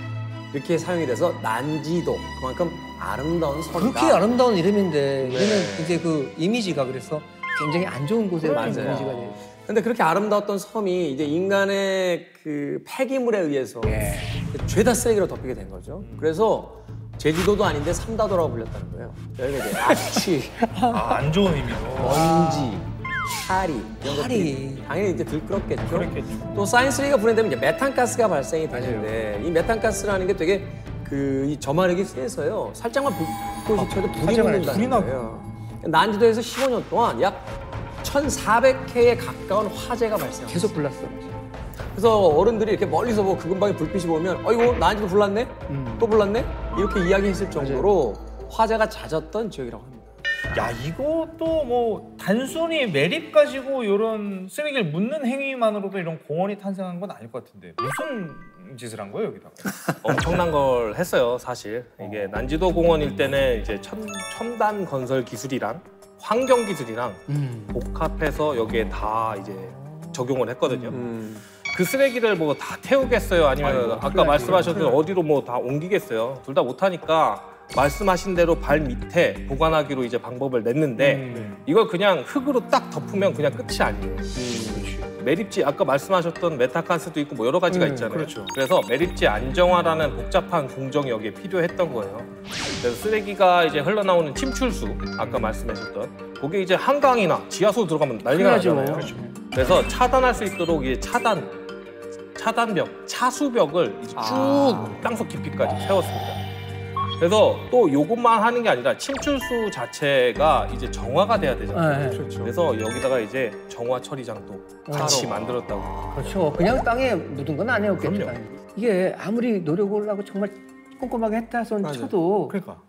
이렇게 사용이 돼서 난지도 그만큼 아름다운 섬이다. 그렇게 아름다운 이름인데 이제는 이제 그 이미지가 그래서 굉장히 안 좋은 곳에 맞아요. 이미지가 돼요. 근데 그렇게 아름다웠던 섬이 이제 인간의 그 폐기물에 의해서 죄다 쓰레기로 덮이게 된 거죠. 그래서 제주도도 아닌데 삼다도라고 불렸다는 거예요. 여기가 이제 악취, 안 좋은 의미로. 먼지, 파리 이런 파리. 것들이 당연히 이제 들끓었겠죠. 그렇겠죠. 또 사이언스리가 분해되면 이제 메탄가스가 발생이 되는데 이 메탄가스라는 게 되게 이 저마르기 세서요. 살짝만 불꽃이 켜도 불이 살짝만 붙는다는 불이 나고. 거예요. 난지도에서 15년 동안 약 1,400회에 가까운 화재가 발생합니다. 계속 불났어. 그래서 어른들이 이렇게 멀리서 보고 그 근방에 불빛이 보면 어이구 난지도 불났네? 또 불났네? 이렇게 이야기했을 정도로 화재가 잦았던 지역이라고 합니다. 야 이것도 뭐 단순히 매립 가지고 이런 쓰레기를 묻는 행위만으로도 이런 공원이 탄생한 건 아닐 것 같은데 무슨 짓을 한 거예요 여기다가? 엄청난 걸 했어요, 사실. 이게 난지도 공원일 때는 이제 첨단 건설 기술이랑 환경 기술이랑 복합해서 여기에 다 이제 적용을 했거든요. 그 쓰레기를 뭐 다 태우겠어요? 아니면 아까 말씀하셨던 어디로 뭐 다 옮기겠어요? 둘 다 못하니까 말씀하신 대로 발 밑에 보관하기로 이제 방법을 냈는데 이걸 그냥 흙으로 딱 덮으면 그냥 끝이 아니에요. 매립지 아까 말씀하셨던 메탄가스도 있고 뭐 여러 가지가 있잖아요. 그렇죠. 그래서 매립지 안정화라는 복잡한 공정이 여기에 필요했던 거예요. 그래서 쓰레기가 이제 흘러나오는 침출수 아까 말씀하셨던 그게 이제 한강이나 지하수로 들어가면 난리가 나잖아요. 그렇죠. 그래서 차단할 수 있도록 이제 차단벽, 차수벽을 이제 쭉 땅속 깊이까지 세웠습니다. 그래서 또 이것만 하는 게 아니라 침출수 자체가 이제 정화가 돼야 되잖아요. 네. 그렇죠. 그래서 여기다가 이제 정화 처리장도 같이 만들었다고. 그렇죠. 그냥 땅에 묻은 건 아니었겠죠. 그럼요. 당연히. 이게 아무리 노력을 하고 정말 꼼꼼하게 했다 손 쳐도 그러니까.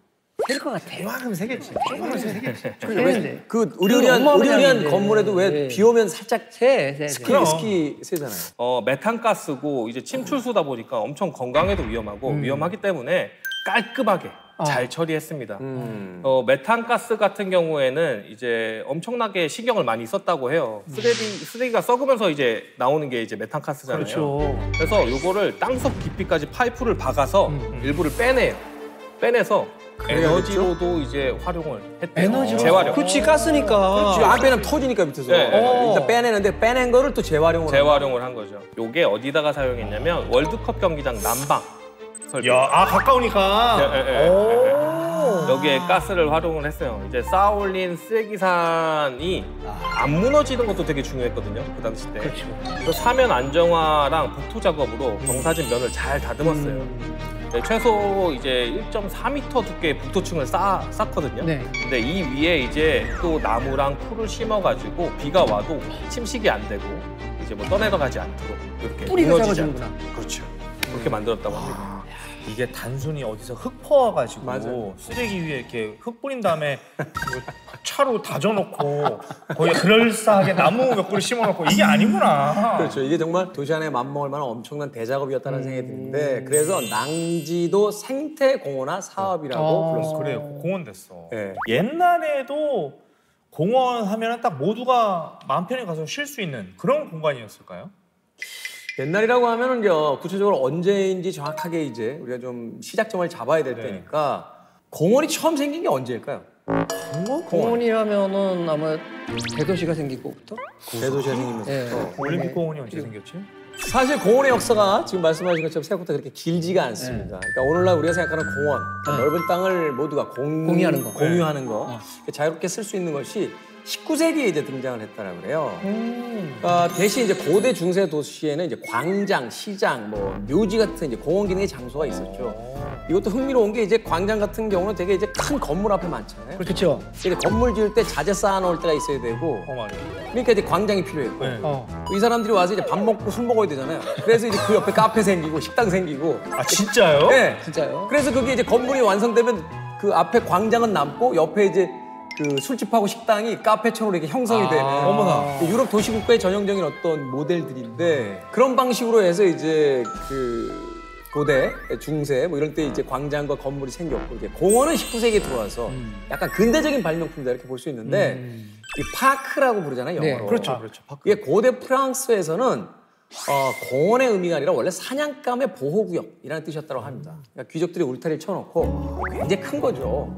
될 것 같아요. 조금 세겠지. 조금 세겠지. 되는데. 그 의료리한 어마어마한데. 건물에도 왜 네. 비 오면 살짝 새. 스키 세잖아요. 메탄가스고 이제 침출수다 보니까 엄청 건강에도 위험하고 위험하기 때문에 깔끔하게 잘 처리했습니다. 메탄가스 같은 경우에는 이제 엄청나게 신경을 많이 썼다고 해요. 쓰레기가 썩으면서 이제 나오는 게 이제 메탄가스잖아요. 그렇죠. 그래서 요거를 땅속 깊이까지 파이프를 박아서 일부를 빼내서 에너지로도 이제 활용을 했대요. 에너지로? 재활용. 그렇지, 가스니까. 지금 앞에는 터지니까 밑에서 네. 일단 빼내는데 빼낸 거를 또 재활용을 한 거죠. 요게 어디다가 사용했냐면 월드컵 경기장 난방 설비. 야, 가까우니까. 여기에 가스를 활용을 했어요. 이제 쌓아올린 쓰레기산이 안 무너지는 것도 되게 중요했거든요. 그 당시 때. 그렇죠. 그래서 사면 안정화랑 복토 작업으로 경사진 면을 잘 다듬었어요. 네, 최소 이제 1.4m 두께의 복토층을 쌓거든요. 네. 근데 이 위에 이제 또 나무랑 풀을 심어가지고 비가 와도 침식이 안 되고 이제 뭐 떠내려가지 않도록 이렇게 뿌리가 무너지지 작아지는구나. 않도록. 그렇죠. 그렇게 만들었다고 합니다. 이게 단순히 어디서 흙 퍼와가지고 맞아요. 쓰레기 위에 이렇게 흙 뿌린 다음에 이거 차로 다져놓고 거기에 그럴싸하게 나무 몇 그루 심어놓고 이게 아니구나. 그렇죠. 이게 정말 도시 안에 맘먹을 만한 엄청난 대작업이었다는 생각이 드는데 그래서 낭지도 생태공원화 사업이라고 불렀어요. 그래요. 공원 됐어. 네. 옛날에도 공원 하면 딱 모두가 마음 편히 가서 쉴 수 있는 그런 공간이었을까요? 옛날이라고 하면은 구체적으로 언제인지 정확하게 이제 우리가 좀 시작점을 잡아야 될 네. 때니까 공원이 처음 생긴 게 언제일까요? 공원이라면은 아마 대도시가 생기고부터. 대도시가 생기면서. 네. 올림픽 공원이 언제 생겼지? 사실 공원의 역사가 지금 말씀하신 것처럼 생각보다 그렇게 길지가 않습니다. 그러니까 오늘날 우리가 생각하는 공원, 넓은 땅을 모두가 공유하는 거, 자유롭게 쓸 수 있는 것이 19세기에 이제 등장을 했다라고 그래요. 그러니까 대신 이제 고대 중세 도시에는 이제 광장, 시장, 뭐 묘지 같은 이제 공원 기능의 장소가 있었죠. 이것도 흥미로운 게 이제 광장 같은 경우는 되게 이제 큰 건물 앞에 많잖아요. 그렇죠. 이제 건물 지을 때 자재 쌓아놓을 때가 있어야 되고, 맞아요. 그러니까 이제 광장이 필요했고, 네. 이 사람들이 와서 이제 밥 먹고 술 먹어야 되잖아요. 그래서 이제 그 옆에 카페 생기고 식당 생기고. 아 진짜요? 네. 진짜요? 그래서 그게 이제 건물이 완성되면 그 앞에 광장은 남고 옆에 이제 그 술집하고 식당이 카페처럼 이렇게 형성이 되는 어머나. 유럽 도시국가의 전형적인 어떤 모델들인데 그런 방식으로 해서 이제 그 고대, 중세 뭐 이런 때 이제 광장과 건물이 생겼고 이제 공원은 19세기에 들어와서 약간 근대적인 발명품이다 이렇게 볼 수 있는데 이 파크라고 부르잖아요 영어로. 네, 그렇죠. 이게 고대 프랑스에서는 공원의 의미가 아니라 원래 사냥감의 보호구역이라는 뜻이었다고 합니다. 그러니까 귀족들이 울타리를 쳐놓고 굉장히 큰 거죠.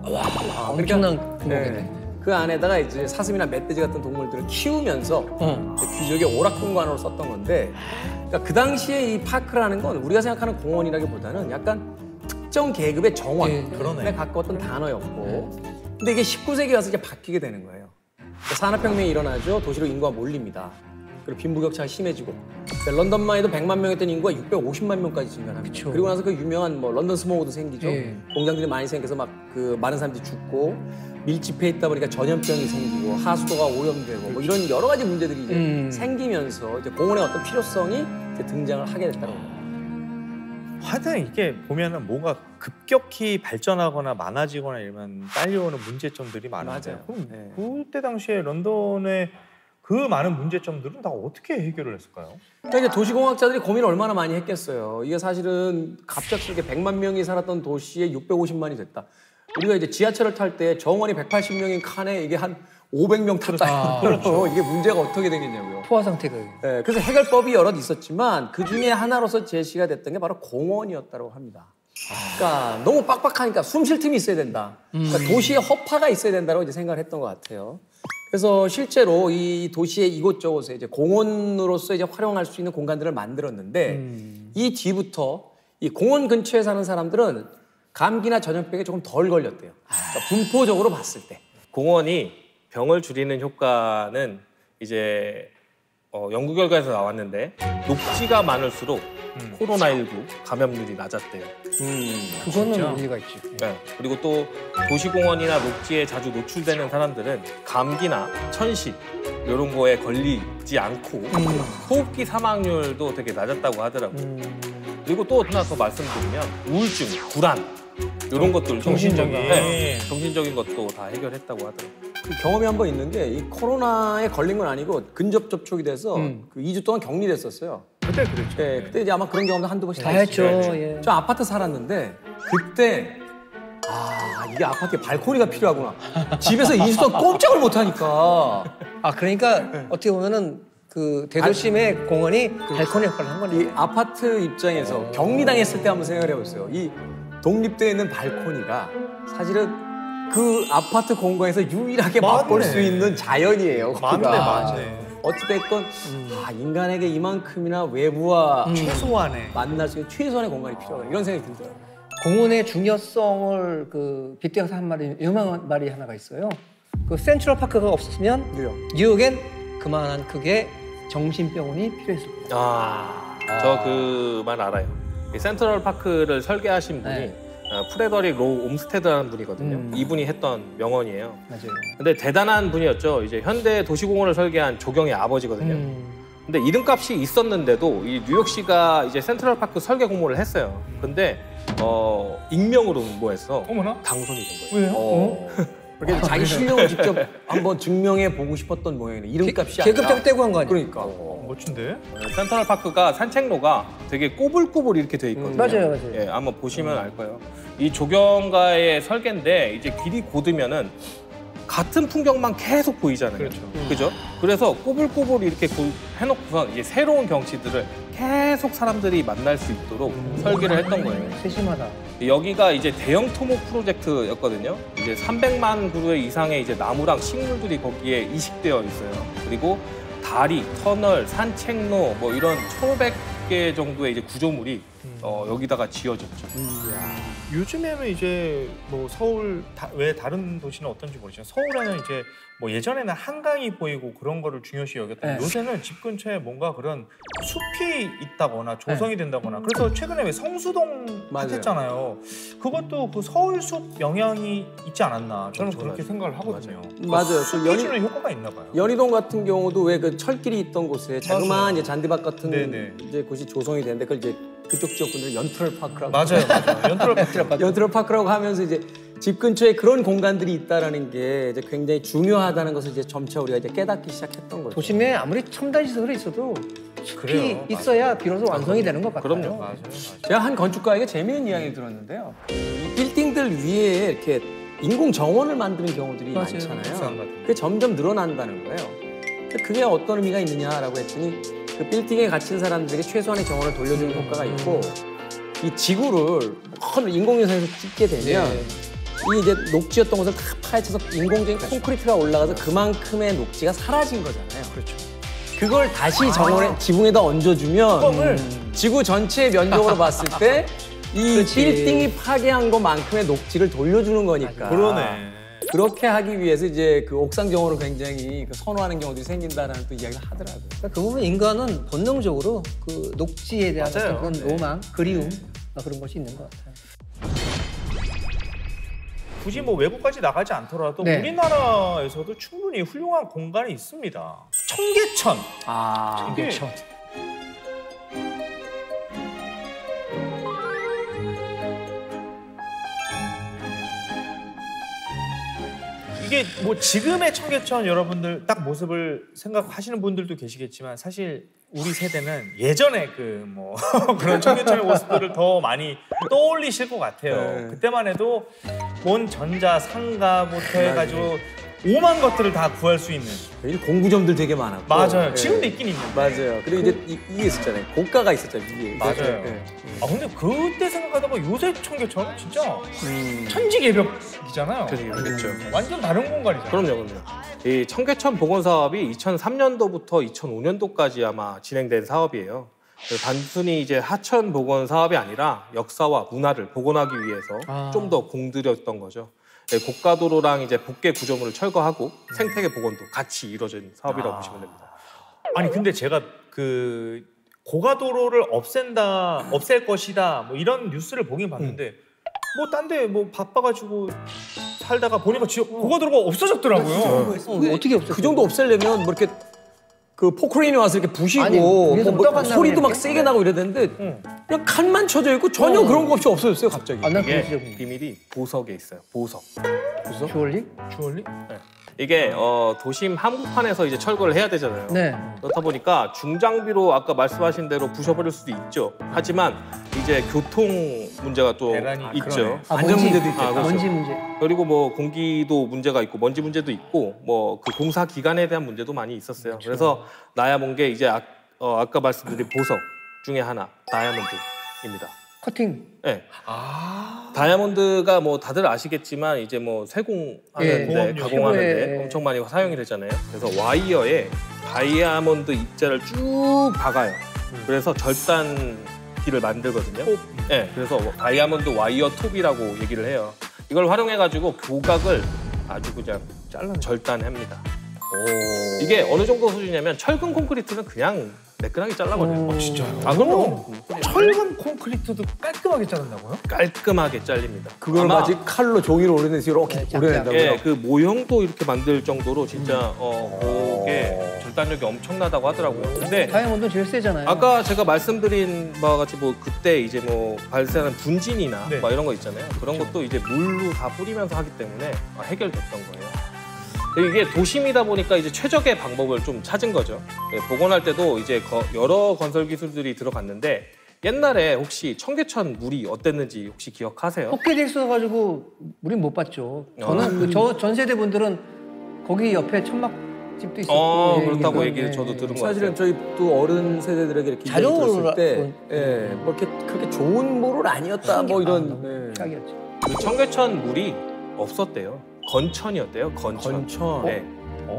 엄청난 큰 네. 거네. 그 안에다가 이제 사슴이나 멧돼지 같은 동물들을 키우면서 귀족의 오락공간으로 썼던 건데 그러니까 그 당시에 이 파크라는 건 우리가 생각하는 공원이라기보다는 약간 특정 계급의 정원에 가까웠던 단어였고 근데 이게 19세기 와서 이제 바뀌게 되는 거예요. 그러니까 산업혁명이 일어나죠. 도시로 인구가 몰립니다. 그리고 빈부격차가 심해지고 런던만 해도 100만 명이었던 인구가 650만 명까지 증가합니다. 그쵸. 그리고 나서 그 유명한 뭐 런던 스모그도 생기죠. 예. 공장들이 많이 생겨서 막 그 많은 사람들이 죽고 밀집해 있다 보니까 전염병이 생기고 하수도가 오염되고 뭐 이런 여러 가지 문제들이 이제 생기면서 이제 공원의 어떤 필요성이 이제 등장을 하게 됐다고 합니다. 하여튼 이게 보면은 뭐가 급격히 발전하거나 많아지거나 이러면 딸려오는 문제점들이 많은데 맞아요. 그럼 네. 그때 당시에 런던의 그 많은 문제점들은 다 어떻게 해결을 했을까요? 그러니까 이제 도시공학자들이 고민을 얼마나 많이 했겠어요. 이게 사실은 갑작스럽게 100만 명이 살았던 도시에 650만이 됐다. 우리가 이제 지하철을 탈 때 정원이 180명인 칸에 이게 한 500명 탔다. 그렇죠. 이게 문제가 어떻게 되겠냐고요. 포화 상태가. 네, 그래서 해결법이 여럿 있었지만 그 중에 하나로서 제시가 됐던 게 바로 공원이었다고 합니다. 그러니까 너무 빡빡하니까 숨 쉴 틈이 있어야 된다. 그러니까 도시에 허파가 있어야 된다고 이제 생각을 했던 것 같아요. 그래서 실제로 이 도시의 이곳저곳에 이제 공원으로서 이제 활용할 수 있는 공간들을 만들었는데 이 뒤부터 이 공원 근처에 사는 사람들은 감기나 전염병에 조금 덜 걸렸대요. 그러니까 분포적으로 봤을 때. 공원이 병을 줄이는 효과는 이제 연구 결과에서 나왔는데 녹지가 많을수록 코로나19 감염률이 낮았대요. 그거는 의미가 있지. 네. 그리고 또 도시공원이나 녹지에 자주 노출되는 사람들은 감기나 천식 이런 거에 걸리지 않고 호흡기 사망률도 되게 낮았다고 하더라고요. 그리고 또 하나 더 말씀드리면 우울증, 불안 이런 것들 정신적인 것도 다 해결했다고 하더라고요. 그 경험이 한 번 있는 게 이 코로나에 걸린 건 아니고 근접 접촉이 돼서 그 2주 동안 격리됐었어요. 그때 그랬죠. 네, 그때 이제 아마 그런 경험도 한두 번씩 다 했죠. 예. 저 아파트 살았는데 그때 이게 아파트에 발코니가 필요하구나. 집에서 2주 동안 꼼짝을 못 하니까. 그러니까 어떻게 보면은 그 대도심의 공원이 발코니 역할을 한 거네. 이 아파트 입장에서 격리당했을 때 한번 생각을 해보세요. 이 독립되어 있는 발코니가 사실은 그 아파트 공간에서 유일하게 맛볼 수 있는 자연이에요. 맞네. 어찌됐건 인간에게 이만큼이나 외부와 최소한의 만날 수 있는 최소한의 공간이 필요하다. 이런 생각이 들더라고요. 공원의 중요성을 그 빗대어서 한 말이 유명한 말이 하나가 있어요. 그 센트럴 파크가 없었으면 뉴욕엔 그만한 크기의 정신병원이 필요했을 거예요. 저 그 말 알아요. 이 센트럴 파크를 설계하신 분이 프레더릭 로우 옴스테드라는 분이거든요. 이분이 했던 명언이에요. 맞아요. 근데 대단한 분이었죠. 이제 현대 도시공원을 설계한 조경의 아버지거든요. 근데 이름값이 있었는데도 이 뉴욕시가 이제 센트럴 파크 설계 공모를 했어요. 근데 익명으로 응모해서 어머나? 당선이 된 거예요. 왜요? 그렇게 자기 실력을 직접 한번 증명해 보고 싶었던 모양이네. 이름값이 아니라. 계급적 떼고 한 거 아니에요? 그러니까. 멋진데? 센트럴 파크가 산책로가 되게 꼬불꼬불 이렇게 돼 있거든요. 맞아요. 예, 한번 보시면 알 거예요. 이 조경가의 설계인데 이제 길이 곧으면은 같은 풍경만 계속 보이잖아요. 그죠? 그래서 꼬불꼬불 이렇게 해놓고선 이제 새로운 경치들을 계속 사람들이 만날 수 있도록 설계를 했던 거예요. 세심하다. 여기가 이제 대형 토목 프로젝트였거든요. 이제 300만 그루 이상의 이제 나무랑 식물들이 거기에 이식되어 있어요. 그리고 다리, 터널, 산책로 뭐 이런 1,500개 정도의 이제 구조물이 여기다가 지어졌죠. 요즘에는 이제 뭐 서울 외 다른 도시는 어떤지 모르지만 서울에는 이제 뭐 예전에는 한강이 보이고 그런 거를 중요시 여겼다면 요새는 집 근처에 뭔가 그런 숲이 있다거나 조성이 된다거나 그래서 최근에 왜 성수동 했잖아요. 그것도 그 서울 숲 영향이 있지 않았나 저는 그렇게 생각을 하거든요. 맞아요. 숲이 주는 효과가 있나 봐요. 연희동 같은 경우도 왜 그 철길이 있던 곳에 자그마한 이제 잔디밭 같은 이제 곳이 조성이 되는데 그걸 이제 그쪽 지역분들은 연트럴 파크라고 맞아요. 연트럴 파크라고 하면서 이제 집 근처에 그런 공간들이 있다라는 게 이제 굉장히 중요하다는 것을 이제 점차 우리가 이제 깨닫기 시작했던 거죠. 도심에 아무리 첨단 시설이 있어도 숲이 있어야 비로소 완성이 되는 것 같아요. 그럼요. 맞아요. 제가 한 건축가에게 재미있는 이야기를 들었는데요. 이 빌딩들 위에 이렇게 인공 정원을 만드는 경우들이 많잖아요. 그게 점점 늘어난다는 거예요. 그게 어떤 의미가 있느냐라고 했더니 그 빌딩에 갇힌 사람들에게 최소한의 정원을 돌려주는 효과가 있고 이 지구를 인공위성에서 찍게 되면 이 이제 녹지였던 것을 다 파헤쳐서 인공적인 콘크리트가 올라가서 그만큼의 녹지가 사라진 거잖아요. 그렇죠. 그걸 다시 정원에 지붕에다 얹어주면 지구 전체의 면적으로 봤을 때 이 빌딩이 파괴한 것만큼의 녹지를 돌려주는 거니까. 그러네. 그렇게 하기 위해서 이제 그 옥상 정원을 굉장히 선호하는 경우들이 생긴다라는 또 이야기를 하더라고요. 그러니까 그 부분 인간은 본능적으로 그 녹지에 대한 어떤 그런 로망, 그리움 그런 것이 있는 것 같아요. 굳이 뭐 외국까지 나가지 않더라도 우리나라에서도 충분히 훌륭한 공간이 있습니다. 청계천. 청계천. 이게 뭐 지금의 청계천 여러분들 딱 모습을 생각하시는 분들도 계시겠지만 사실 우리 세대는 예전에 그 뭐 그런 청계천의 모습들을 더 많이 떠올리실 것 같아요. 그때만 해도 온 전자 상가부터 해가지고 오만 것들을 다 구할 수 있는 공구점들 되게 많았고 맞아요. 지금도 있긴 있는데 맞아요. 그리고 이제 이게 있었잖아요. 고가가 있었잖아요. 위에. 맞아요. 근데 그때 생각하다 보면 요새 청계천은 진짜 천지개벽이잖아요. 그렇죠. 완전 다른 공간이잖아요. 그럼요. 이 청계천 복원 사업이 2003년도부터 2005년도까지 아마 진행된 사업이에요. 단순히 이제 하천 복원 사업이 아니라 역사와 문화를 복원하기 위해서 좀 더 공들였던 거죠. 고가도로랑 이제 복개 구조물을 철거하고 생태계 복원도 같이 이루어진 사업이라고 보시면 됩니다. 아니 근데 제가 그 고가도로를 없앨 것이다 뭐 이런 뉴스를 보긴 봤는데 뭐 딴 데 뭐 바빠가지고 살다가 보니까 고가도로가 없어졌더라고요. 어떻게 없었어요? 그 정도 없애려면 뭐 이렇게 그 포크레인이 와서 이렇게 부시고 아니, 위에서 뭐 떠간다고 소리도 막 이렇게? 세게 나고 이랬는데 그냥 칸만 쳐져 있고 전혀 그런 거 없이 없어졌어요 갑자기. 난 이게 그런 적 비밀이 보석에 있어요. 보석. 주얼리? 주얼리? 이게 도심 한복판에서 이제 철거를 해야 되잖아요. 네. 그렇다 보니까 중장비로 아까 말씀하신 대로 부셔버릴 수도 있죠. 하지만 이제 교통 문제가 또 대란이 있죠. 안전 문제도 있겠다. 그렇죠. 먼지 문제. 그리고 뭐 공기도 문제가 있고 먼지 문제도 있고 뭐 그 공사 기간에 대한 문제도 많이 있었어요. 그래서 나야몬 게 이제 아까 말씀드린 보석 중에 하나 다이아몬드입니다. 커팅. 네. 다이아몬드가 뭐 다들 아시겠지만 이제 뭐 세공하는데 공업용 가공하는데 최고의- 엄청 많이 사용이 되잖아요. 그래서 와이어에 다이아몬드 입자를 쭉 박아요. 그래서 절단기를 만들거든요. 네, 그래서 다이아몬드 와이어 톱이라고 얘기를 해요. 이걸 활용해가지고 교각을 아주 그냥 절단합니다. 이게 어느 정도 수준이냐면 철근 콘크리트는 그냥 매끈하게 잘라버려요. 진짜요? 그럼요. 철근 콘크리트도 깔끔하게 자른다고요? 깔끔하게 잘립니다. 그걸 아마 마치 칼로 종이를 오려내서 이렇게 네, 오려낸다고요? 예, 그 모형도 이렇게 만들 정도로 진짜 그게 절단력이 엄청나다고 하더라고요. 근데 다이아몬드는 제일 세잖아요. 아까 제가 말씀드린 바와 같이 뭐 그때 이제 뭐 발생하는 분진이나 네. 막 이런 거 있잖아요. 그런 것도 이제 물로 다 뿌리면서 하기 때문에 해결됐던 거예요. 이게 도심이다 보니까 이제 최적의 방법을 좀 찾은 거죠. 예, 복원할 때도 이제 여러 건설 기술들이 들어갔는데 옛날에 혹시 청계천 물이 어땠는지 혹시 기억하세요? 폭개돼 있어가지고 우린 못 봤죠. 저는 저 전 세대 분들은 거기 옆에 천막집도 있었고. 예, 그렇다고 예, 얘기를 예, 저도 예. 들은 것 사실은 같아요. 저희 또 어른 세대들에게 이렇게 자료 이야기 들었을 때, 라- 뭐 이렇게 그렇게 좋은 물은 아니었다, 뭐 이런. 예. 최악이었죠. 그 청계천 물이 없었대요. 건천이었대요. 건천. 건천. 네.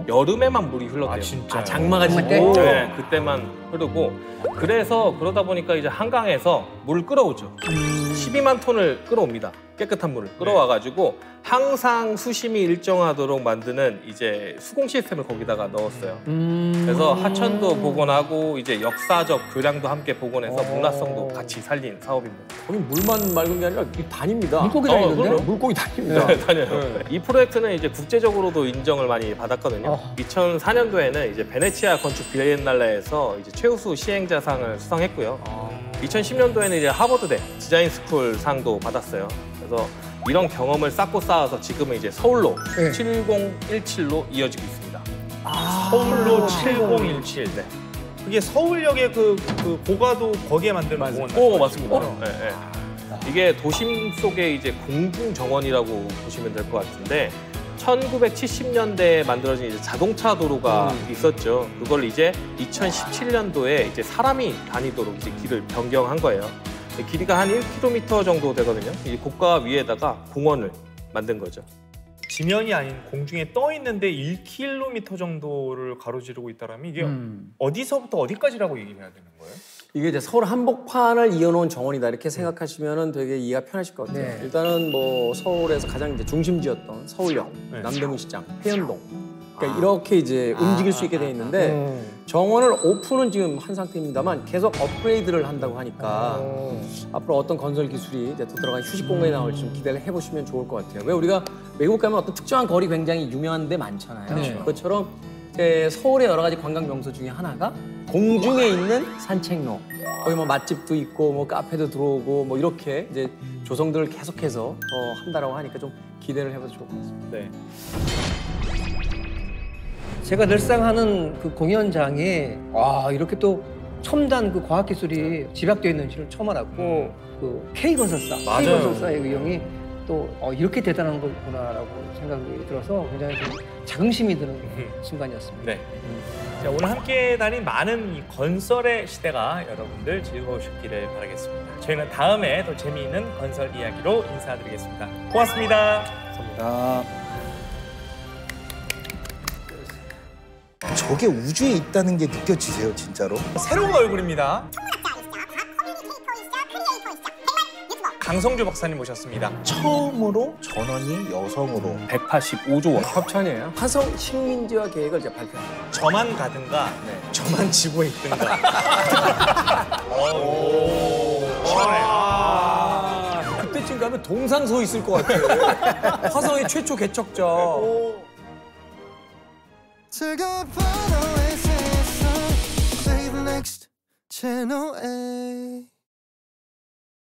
여름에만 물이 흘렀대요. 진짜. 장마가 장마 지고. 때? 네, 그때만 흐르고 그래서 그러다 보니까 이제 한강에서 물을 끌어오죠. 12만 톤을 끌어옵니다. 깨끗한 물을 끌어와가지고 항상 수심이 일정하도록 만드는 이제 수공 시스템을 거기다가 넣었어요. 그래서 하천도 복원하고 이제 역사적 교량도 함께 복원해서 문화성도 같이 살린 사업입니다. 거기 물만 맑은 게 아니라 이 다닙니다. 물고기 다니던데? 그럼. 물고기 다닙니다. 네, 다녀요. 이 프로젝트는 이제 국제적으로도 인정을 많이 받았거든요. 2004년도에는 이제 베네치아 건축 비엔날레에서 이제 최우수 시행자상을 수상했고요. 2010년도에는 이제 하버드대 디자인 스쿨 상도 받았어요. 그래서 이런 경험을 쌓고 쌓아서 지금은 이제 서울로 네. 7017로 이어지고 있습니다. 서울로 7017. 네. 그게 서울역의 그 고가도 거기에 만드는 공원. 오, 맞습니다. 네, 네. 이게 도심 속의 이제 공중 정원이라고 보시면 될 것 같은데 1970년대에 만들어진 이제 자동차 도로가 있었죠. 그걸 이제 2017년도에 이제 사람이 다니도록 이제 길을 변경한 거예요. 길이가 한 1km 정도 되거든요. 이 고가 위에다가 공원을 만든 거죠. 지면이 아닌 공중에 떠 있는데 1km 정도를 가로지르고 있다라면 이게 어디서부터 어디까지라고 얘기해야 되는 거예요? 이게 이제 서울 한복판을 이어놓은 정원이다 이렇게 생각하시면 되게 이해가 편하실 것 같아요. 네. 일단은 뭐 서울에서 가장 이제 중심지였던 서울역, 네. 남대문시장, 해운동 그러니까 이렇게 이제 움직일 수 있게 돼 있는데 정원을 오픈은 지금 한 상태입니다만 계속 업그레이드를 한다고 하니까 앞으로 어떤 건설 기술이 이제 더 들어간 휴식 공간이 나올지 좀 기대를 해보시면 좋을 것 같아요. 왜 우리가 외국 가면 어떤 특정한 거리 굉장히 유명한 데 많잖아요. 네. 그것처럼 이제 서울의 여러 가지 관광 명소 중에 하나가 공중에 있는 산책로. 거기 뭐 맛집도 있고 뭐 카페도 들어오고 뭐 이렇게 이제 조성들을 계속해서 더 한다라고 하니까 좀 기대를 해봐도 좋을 것 같습니다. 네. 제가 늘상 하는 그 공연장에 이렇게 또 첨단 그 과학 기술이 집약되어 있는지를 처음 알았고 그 K 건설사, K 맞아요. 건설사의 의형이 또 이렇게 대단한 거구나라고 생각이 들어서 굉장히 좀 자긍심이 드는 순간이었습니다. 네. 자, 오늘 함께 다닌 많은 이 건설의 시대가 여러분들 즐거우셨기를 바라겠습니다. 저희는 다음에 더 재미있는 건설 이야기로 인사드리겠습니다. 고맙습니다. 감사합니다. 저게 우주에 있다는 게 느껴지세요, 진짜로? 새로운 얼굴입니다. 강성주 박사님 모셨습니다. 처음으로 전원이 여성으로 185조 원. 협찬이에요. 화성 식민지화 계획을 이제 발표합니다. 저만 가든가 저만 지구에 있든가. 그때쯤 가면 동상 서 있을 것 같아요. 화성의 최초 개척자. 즐거운 밤의 세상 Play the next channel A